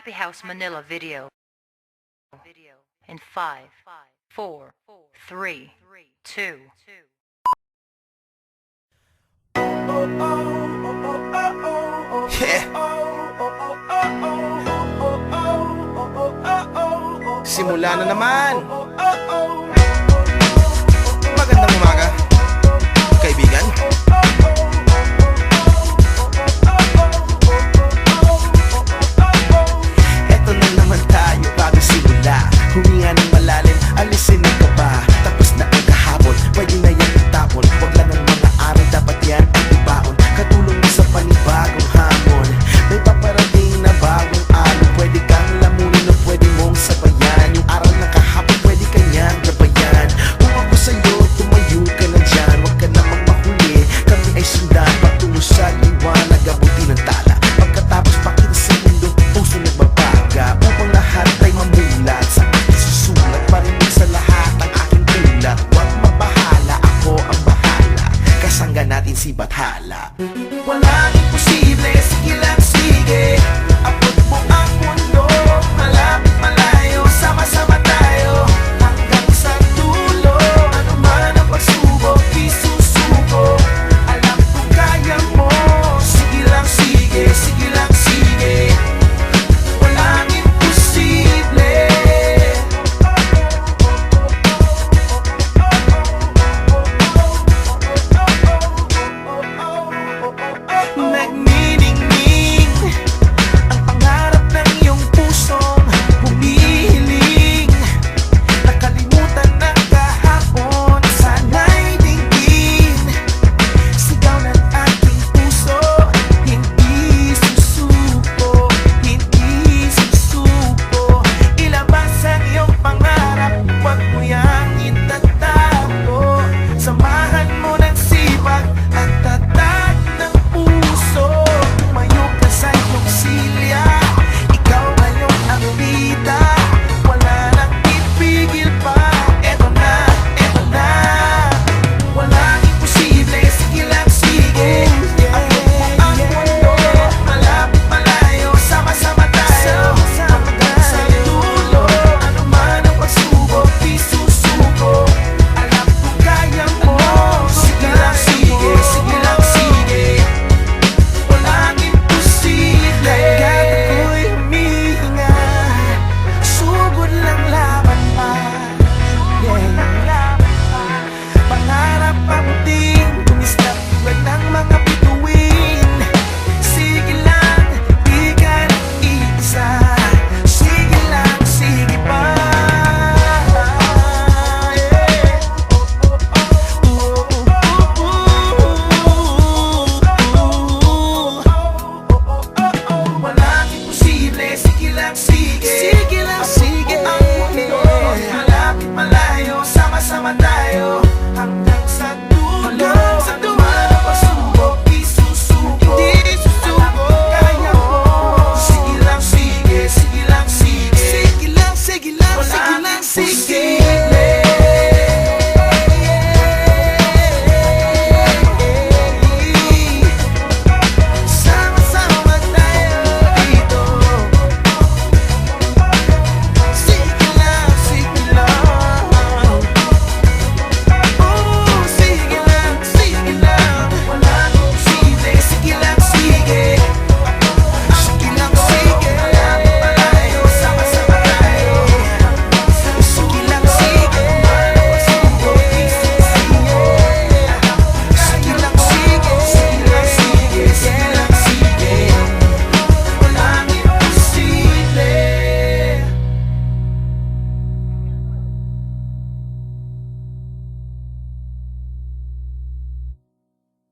Happy House Manila video. In 5, 4, 3, 2. Yeah. Simula na naman. Magandang umaga, kaibigan. Eto na naman tayo bago simula. Huminga ng malalim, alisin ang kaba. Tapos na ang kahapon, pwede na yan itapon. Huwag lang ang mga araw, dapat yan ang ibaon. Katulong mo sa panibagong hamon. May paparating na bagong araw. Pwede kang lamunin o pwede mong sabayan. Yung aral na kahapon, pwede kanyang gabayan. Kung ako sa'yo, tumayo ka na dyan. Huwag ka namang mahuli, kami ay sundan patungo sa liwanag, abuti ng tala. Pagkatapos pakita sa mundo, puso nagbabaga. Upang lahat ay mamulat sa aking susulat. Parinig sa lahat ang aking tulat. Huwag mabahala, ako ang bahala. Kasangga natin si Bathala. Walang imposible.